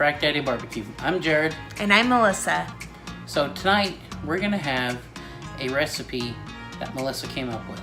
Frac Daddy BBQ. I'm Jared. And I'm Melissa. So tonight we're going to have a recipe that Melissa came up with.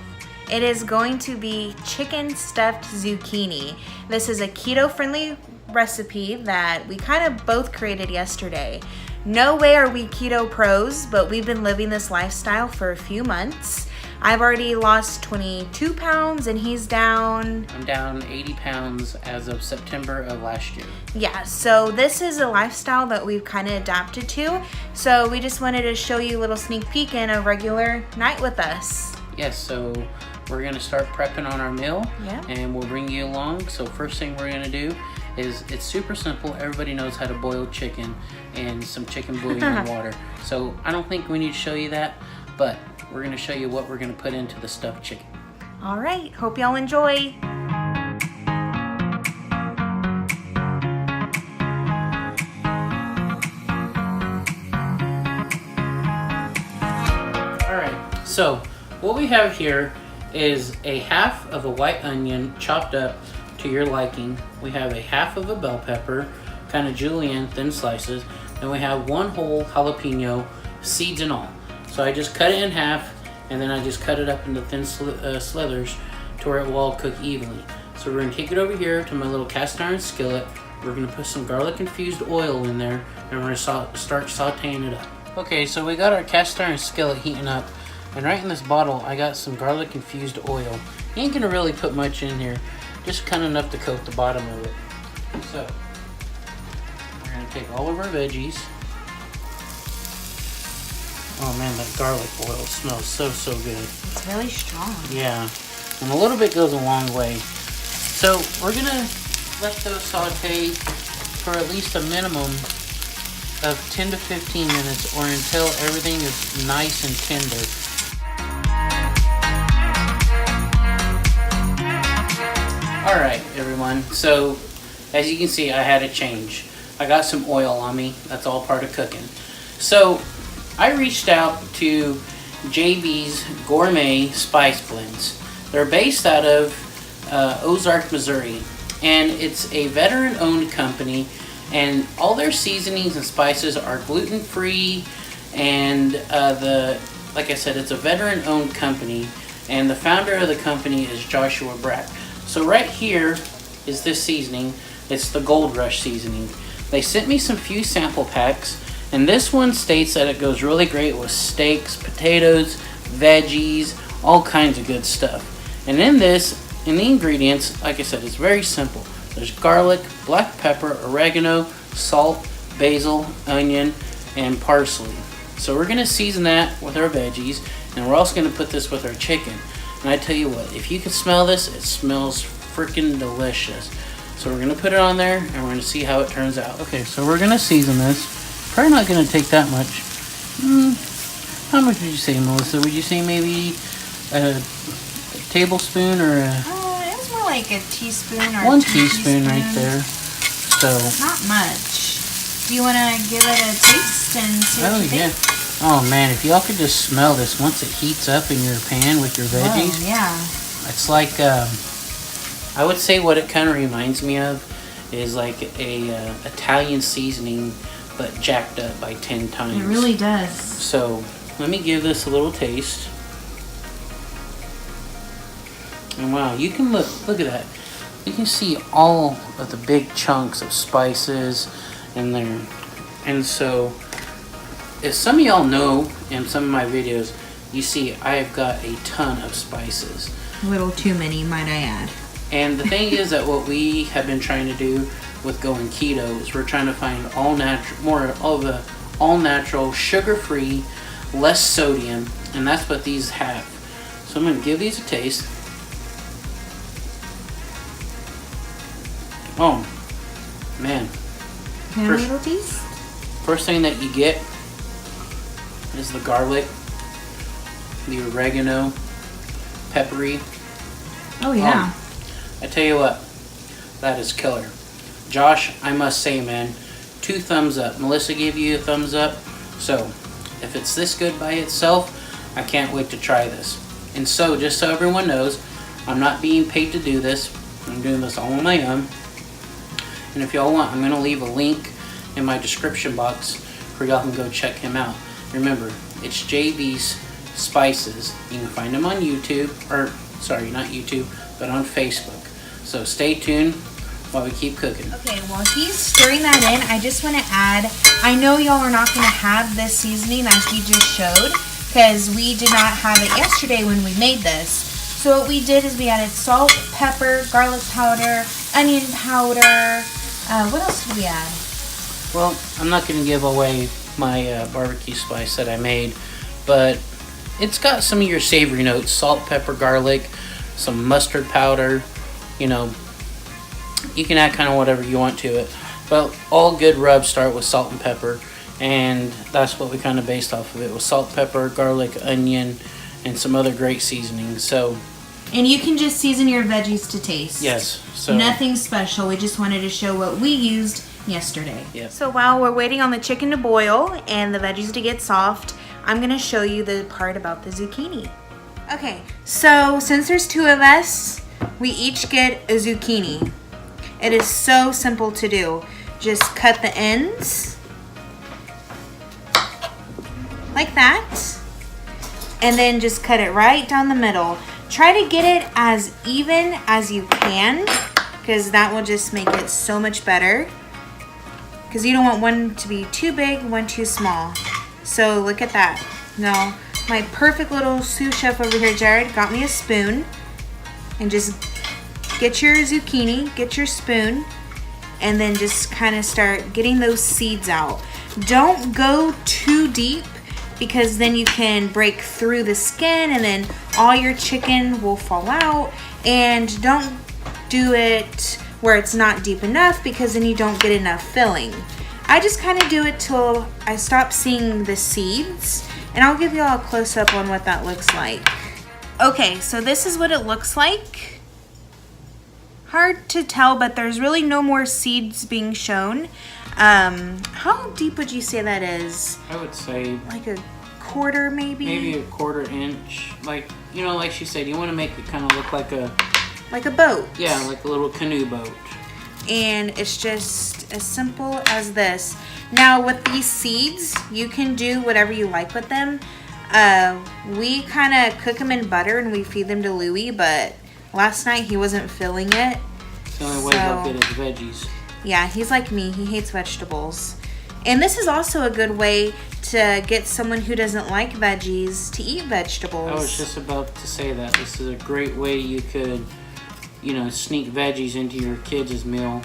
It is going to be chicken stuffed zucchini. This is a keto-friendly recipe that we kind of both created yesterday. No way are we keto pros, but we've been living this lifestyle for a few months. I've already lost 22 pounds and he's down... I'm down 80 pounds as of September of last year. Yeah, so this is a lifestyle that we've kind of adapted to. So we just wanted to show you a little sneak peek in a regular night with us. Yes, so we're going to start prepping on our meal. Yeah. And we'll bring you along. So first thing we're going to do is, it's super simple. Everybody knows how to boil chicken and some chicken bouillon in water. So I don't think we need to show you that, but we're going to show you what we're going to put into the stuffed chicken. All right, hope y'all enjoy. All right, so what we have here is a half of a white onion chopped up to your liking. We have a half of a bell pepper, kind of julienne, thin slices. And we have one whole jalapeno, seeds and all. So I just cut it in half, and then I just cut it up into thin slithers to where it will all cook evenly. So we're gonna take it over here to my little cast iron skillet. We're gonna put some garlic infused oil in there, and we're gonna start sauteing it up. Okay, so we got our cast iron skillet heating up, and right in this bottle, I got some garlic infused oil. You ain't gonna really put much in here, just kind of enough to coat the bottom of it. So we're gonna take all of our veggies. Oh man, that garlic oil smells so good. It's really strong. Yeah, and a little bit goes a long way. So we're gonna let those saute for at least a minimum of 10 to 15 minutes, or until everything is nice and tender. All right, everyone. So as you can see, I had a change. I got some oil on me. That's all part of cooking. So I reached out to JB's Gourmet Spice Blends. They're based out of Ozark, Missouri, and it's a veteran-owned company, and all their seasonings and spices are gluten-free, and like I said, it's a veteran-owned company, and the founder of the company is Joshua Brack. So right here is this seasoning. It's the Gold Rush seasoning. They sent me some few sample packs, and this one states that it goes really great with steaks, potatoes, veggies, all kinds of good stuff. And in the ingredients, like I said, it's very simple. There's garlic, black pepper, oregano, salt, basil, onion, and parsley. So we're gonna season that with our veggies, and we're also gonna put this with our chicken. And I tell you what, if you can smell this, it smells freaking delicious. So we're gonna put it on there, and we're gonna see how it turns out. Okay, so we're gonna season this. Probably not going to take that much. How much would you say, Melissa? Would you say maybe a tablespoon or a... It was more like a teaspoon or one teaspoon right there. So not much. Do you want to give it a taste and see what you think? Oh man, if y'all could just smell this once it heats up in your pan with your veggies. Whoa, yeah. It's like, I would say what it kind of reminds me of is like a Italian seasoning, but jacked up by 10 times. It really does. So let me give this a little taste. And wow, you can look at that. You can see all of the big chunks of spices in there. And so, as some of y'all know in some of my videos, you see I've got a ton of spices. A little too many, might I add. And the thing is that what we have been trying to do with going keto is we're trying to find all natural, sugar-free, less sodium, and that's what these have. So I'm going to give these a taste. Oh, man. Can I have a little taste? First thing that you get is the garlic, the oregano, peppery. Oh yeah. I tell you what, that is killer. Josh, I must say, man, 2 thumbs up. Melissa gave you a thumbs up. So, if it's this good by itself, I can't wait to try this. And so, just so everyone knows, I'm not being paid to do this. I'm doing this all on my own. And if y'all want, I'm going to leave a link in my description box where y'all can go check him out. Remember, it's JB's Spices. You can find him on YouTube, or sorry, not YouTube, but on Facebook. So stay tuned while we keep cooking. Okay, while he's stirring that in, I just want to add, I know y'all are not going to have this seasoning as he just showed, because we did not have it yesterday when we made this. So what we did is we added salt, pepper, garlic powder, onion powder. What else did we add? Well, I'm not going to give away my barbecue spice that I made, but it's got some of your savory notes: salt, pepper, garlic, some mustard powder. You know, you can add kind of whatever you want to it, but all good rubs start with salt and pepper, and that's what we kind of based off of it, with salt, pepper, garlic, onion, and some other great seasonings. So, and you can just season your veggies to taste. Yes. So nothing special. We just wanted to show what we used yesterday. Yep. So while we're waiting on the chicken to boil and the veggies to get soft, I'm gonna show you the part about the zucchini. Okay, so since there's two of us, we each get a zucchini. It is so simple to do. Just cut the ends like that, and then just cut it right down the middle. Try to get it as even as you can, because that will just make it so much better. Because you don't want one to be too big, one too small. So look at that. Now, my perfect little sous chef over here, Jared, got me a spoon. And just get your zucchini, get your spoon, and then just kind of start getting those seeds out. Don't go too deep, because then you can break through the skin and then all your chicken will fall out. And don't do it where it's not deep enough, because then you don't get enough filling. I just kind of do it till I stop seeing the seeds, and I'll give you all a close-up on what that looks like. Okay, so this is what it looks like. Hard to tell, but there's really no more seeds being shown. How deep would you say that is? I would say like a quarter, maybe? Maybe a quarter inch. Like, you know, like she said, you want to make it kind of look like a boat. Yeah, like a little canoe boat. And it's just as simple as this. Now with these seeds, you can do whatever you like with them. We kind of cook them in butter and we feed them to Louie, but last night he wasn't feeling it. It's the only way he'll get his veggies. Yeah, he's like me. He hates vegetables. And this is also a good way to get someone who doesn't like veggies to eat vegetables. I was just about to say that. This is a great way you could, you know, sneak veggies into your kids' meal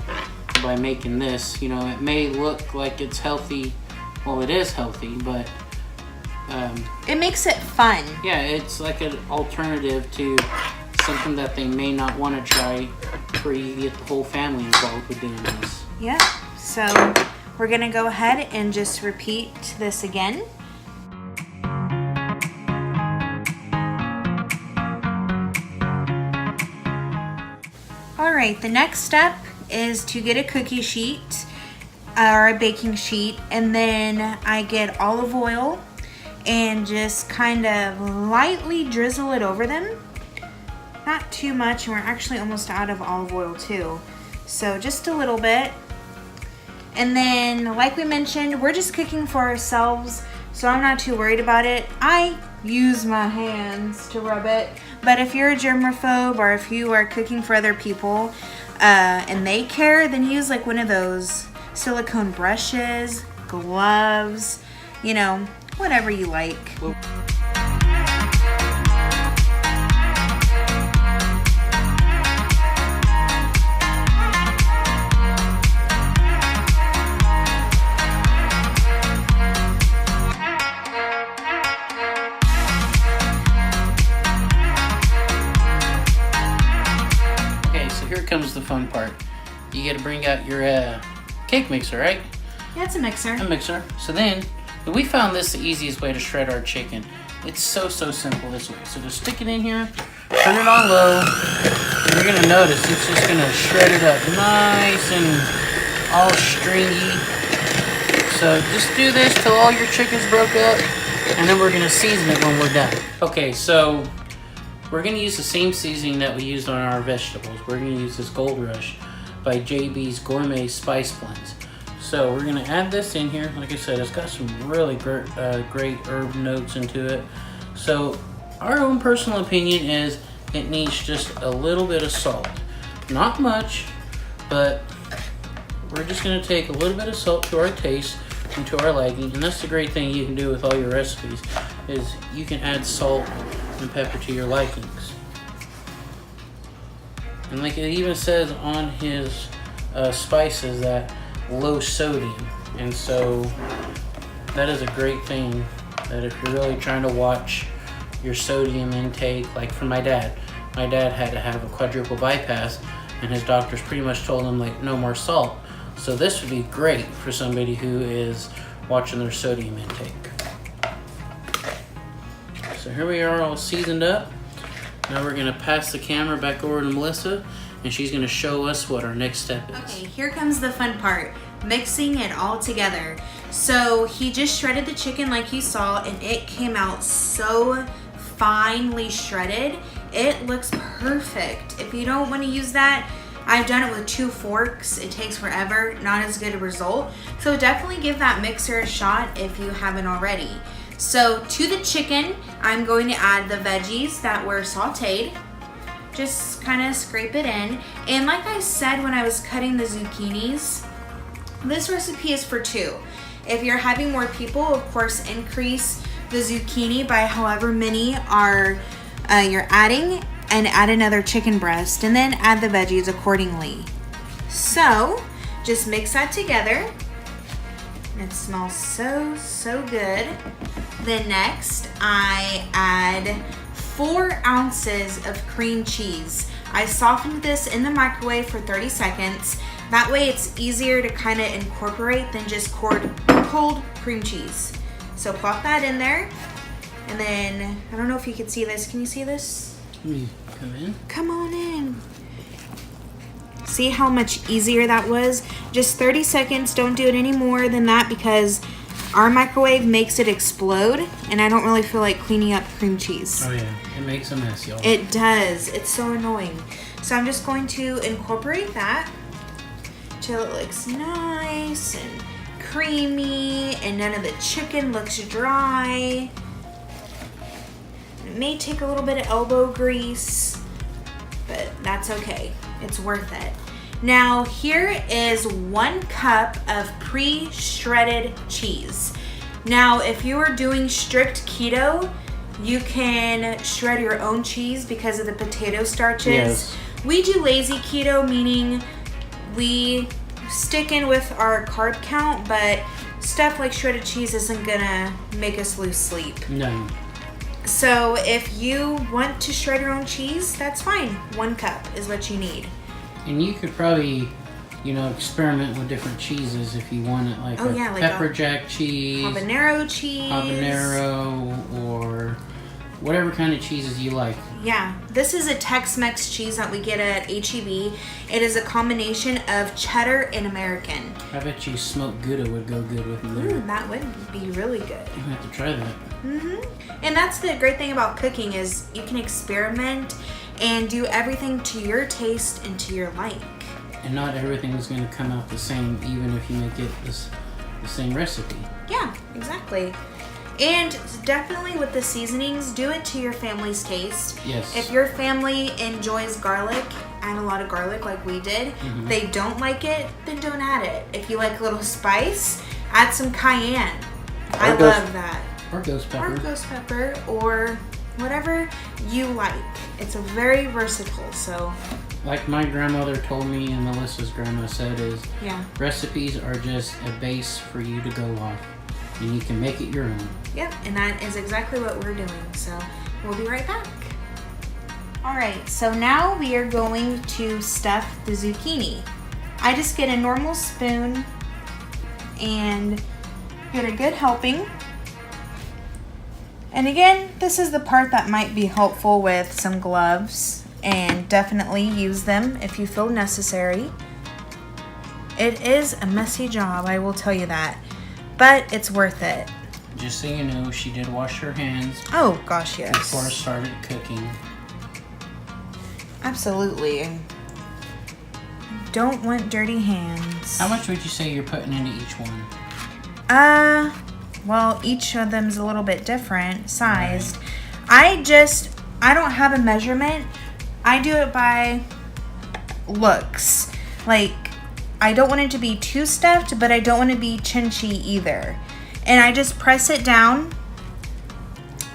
by making this. You know, it may look like it's healthy. Well, it is healthy, but it makes it fun. Yeah, it's like an alternative to something that they may not want to try, where you get the whole family involved with doing this. Yeah, so we're gonna go ahead and just repeat this again. All right, the next step is to get a cookie sheet or a baking sheet, and then I get olive oil and just kind of lightly drizzle it over them. Not too much, and we're actually almost out of olive oil too. So just a little bit. And then, like we mentioned, we're just cooking for ourselves, so I'm not too worried about it. I use my hands to rub it, but if you're a germaphobe or if you are cooking for other people and they care, then use like one of those silicone brushes, gloves, you know, whatever you like. Here comes the fun part. You got to bring out your cake mixer, right? Yeah, it's a mixer. A mixer. So then, we found this the easiest way to shred our chicken. It's so simple this way. So just stick it in here, turn it on low, and you're going to notice it's just going to shred it up nice and all stringy. So just do this till all your chicken's broke up, and then we're going to season it when we're done. Okay, so we're going to use the same seasoning that we used on our vegetables. We're going to use this Gold Rush by JB's Gourmet Spice Blends. So we're gonna add this in here. Like I said, it's got some really great herb notes into it. So our own personal opinion is it needs just a little bit of salt. Not much, but we're just gonna take a little bit of salt to our taste and to our liking. And that's the great thing you can do with all your recipes, is you can add salt and pepper to your likings. And like it even says on his spices that low sodium, and so that is a great thing, that if you're really trying to watch your sodium intake, like for my dad had to have a quadruple bypass, and his doctors pretty much told him like no more salt. So this would be great for somebody who is watching their sodium intake. So here we are, all seasoned up. Now we're gonna pass the camera back over to Melissa, and she's gonna show us what our next step is. Okay, here comes the fun part, mixing it all together. So he just shredded the chicken like you saw, and it came out so finely shredded. It looks perfect. If you don't want to use that, I've done it with 2 forks. It takes forever, not as good a result. So definitely give that mixer a shot if you haven't already. So to the chicken, I'm going to add the veggies that were sauteed. Just kind of scrape it in. And like I said when I was cutting the zucchinis, this recipe is for 2. If you're having more people, of course, increase the zucchini by however many you're adding, and add another chicken breast, and then add the veggies accordingly. So just mix that together. It smells so good. Then next I add 4 ounces of cream cheese. I softened this in the microwave for 30 seconds. That way it's easier to kind of incorporate than just cold cream cheese. So plop that in there. And then, I don't know if you can see this. Can you see this? Let me come in. Come on in. See how much easier that was? Just 30 seconds. Don't do it any more than that because our microwave makes it explode, and I don't really feel like cleaning up cream cheese. Oh yeah, it makes a mess, y'all. It does. It's so annoying. So I'm just going to incorporate that till it looks nice and creamy and none of the chicken looks dry. It may take a little bit of elbow grease, but that's okay. It's worth it. Now here is 1 cup of pre-shredded cheese. Now if you are doing strict keto, you can shred your own cheese because of the potato starches. Yes. We do lazy keto, meaning we stick in with our carb count, but stuff like shredded cheese isn't gonna make us lose sleep. No. So if you want to shred your own cheese, that's fine. 1 cup is what you need. And you could probably, experiment with different cheeses if you want it, like pepper jack cheese, habanero, or whatever kind of cheeses you like. Yeah, this is a Tex-Mex cheese that we get at HEB. It is a combination of cheddar and American. I bet you smoked Gouda would go good with it. Ooh, that would be really good. You have to try that. And that's the great thing about cooking is you can experiment and do everything to your taste and to your like. And not everything is going to come out the same, even if you make it the same recipe. Yeah, exactly. And definitely with the seasonings, do it to your family's taste. Yes. If your family enjoys garlic, add a lot of garlic like we did. If they don't like it, then don't add it. If you like a little spice, add some cayenne. I love that. Or ghost pepper. Or ghost pepper, or whatever you like. It's a very versatile, so. Like my grandmother told me and Melissa's grandma said is, recipes are just a base for you to go off. And you can make it your own. Yep, and that is exactly what we're doing. So we'll be right back. All right, so now we are going to stuff the zucchini. I just get a normal spoon and get a good helping. And again, this is the part that might be helpful with some gloves, and definitely use them if you feel necessary. It is a messy job, I will tell you that. But it's worth it. Just so you know, she did wash her hands. Oh gosh, yes. Before I started cooking. Absolutely. don't want dirty hands. How much would you say you're putting into each one? Well, each of them's a little bit different sized. Right. I don't have a measurement. I do it by looks. Like, I don't want it to be too stuffed, but I don't want to be chinchy either. And I just press it down.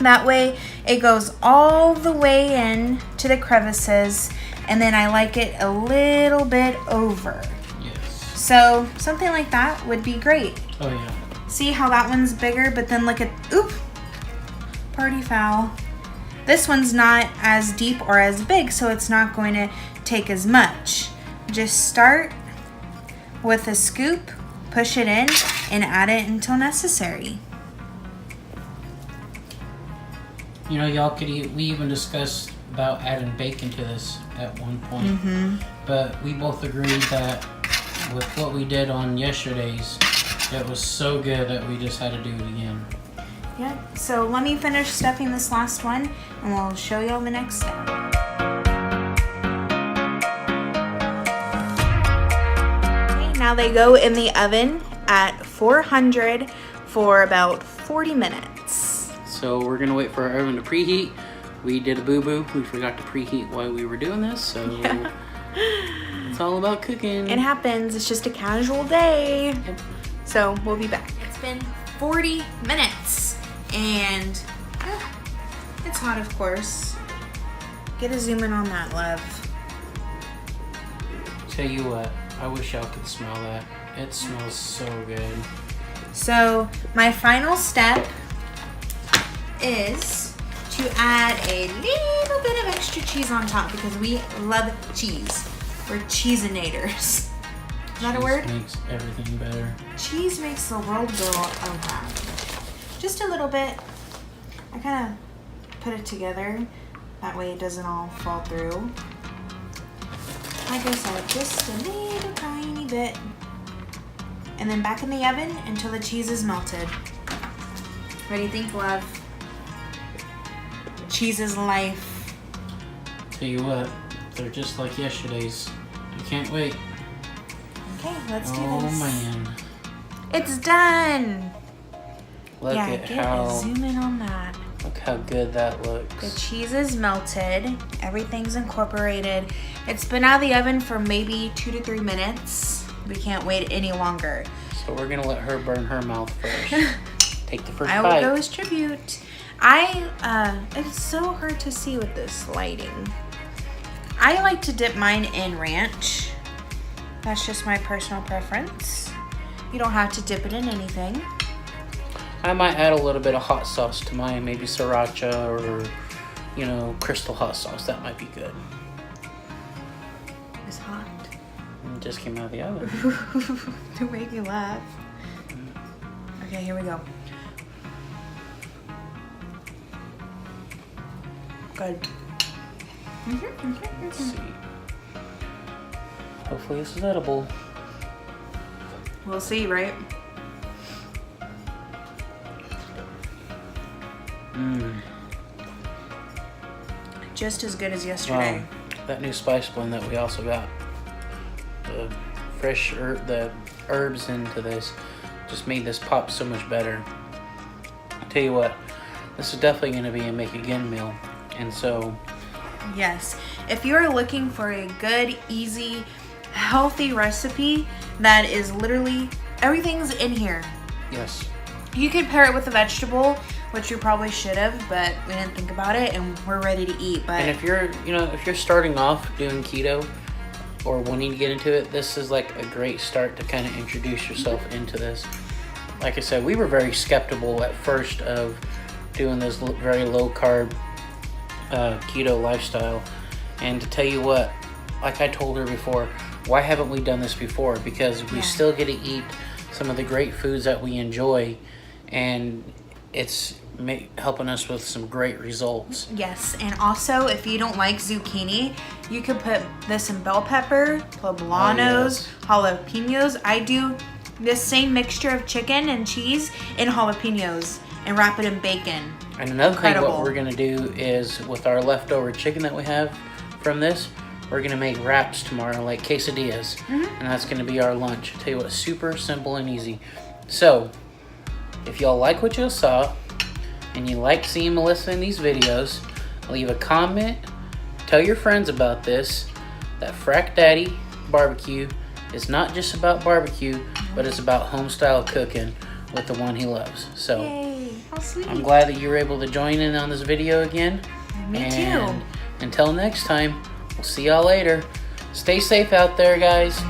That way it goes all the way in to the crevices, and then I like it a little bit over. Yes. So something like that would be great. Oh yeah. See how that one's bigger, but then look at, oop, party foul. This one's not as deep or as big, so it's not going to take as much. Just start with a scoop, push it in, and add it until necessary. You know, y'all could we even discussed about adding bacon to this at one point. But we both agreed that with what we did on yesterday's, it was so good that we just had to do it again. Yep, so let me finish stuffing this last one, and we'll show you all the next step. Okay, now they go in the oven at 400 for about 40 minutes. So we're gonna wait for our oven to preheat. We did a boo-boo. We forgot to preheat while we were doing this, so it's all about cooking. It happens. It's just a casual day. Yep. So we'll be back. It's been 40 minutes, and it's hot, of course. Get a zoom in on that, love. Tell you what, I wish y'all could smell that. It smells so good. So my final step is to add a little bit of extra cheese on top because we love cheese. We're cheesinators. Is that a word? Cheese makes everything better. Cheese makes the world go around. Just a little bit. I kind of put it together. That way it doesn't all fall through. Like I said, just a little tiny bit. And then back in the oven until the cheese is melted. What do you think, love? Cheese is life. Tell you what, they're just like yesterday's. I can't wait. Okay, let's do this. Oh man. It's done. Look at how zoom in on that. Look how good that The looks. cheese is melted. Everything's incorporated. It's been out of the oven for maybe 2 to 3 minutes. We can't wait any longer. So we're gonna let her burn her mouth first. Take the first I bite. will go as tribute. It's so hard to see with this lighting. I like to dip mine in ranch. That's just my personal preference. You don't have to dip it in anything. I might add a little bit of hot sauce to mine, maybe sriracha or, you know, crystal hot sauce. That might be good. It's hot. It just came out of the oven. To make you laugh. Okay, here we go. Good. Let's see. Hopefully this is edible. We'll see, right? Just as good as yesterday. Wow. That new spice blend that we also got. The fresh the herbs into this just made this pop so much better. I'll tell you what, this is definitely going to be a make again meal. And so, yes, if you are looking for a good, easy, healthy recipe that is literally everything's in here. yes. You could pair it with a vegetable, which you probably should have, but we didn't think about it, and we're ready to eat. But And if you're, if you're starting off doing keto or wanting to get into it, this is like a great start to kind of introduce yourself into this. Like I said, we were very skeptical at first of doing this very low carb keto lifestyle. And to tell you what, like I told her before, why haven't we done this before? Because we still get to eat some of the great foods that we enjoy, and it's helping us with some great results. yes, and also if you don't like zucchini, you could put this in bell pepper, poblanos, jalapenos. I do this same mixture of chicken and cheese in jalapenos and wrap it in bacon. And another thing, Incredible. what we're gonna do is with our leftover chicken that we have from this, we're gonna make wraps tomorrow, like quesadillas, and that's gonna be our lunch. I'll tell you what, super simple and easy. So, if y'all like what you saw, and you like seeing Melissa in these videos, leave a comment, tell your friends about this, that Frac Daddy BBQ is not just about barbecue, but it's about home-style cooking with the one he loves. So, Yay, how sweet. I'm glad that you were able to join in on this video again. Me and too. Until next time, we'll see y'all later. Stay safe out there, guys.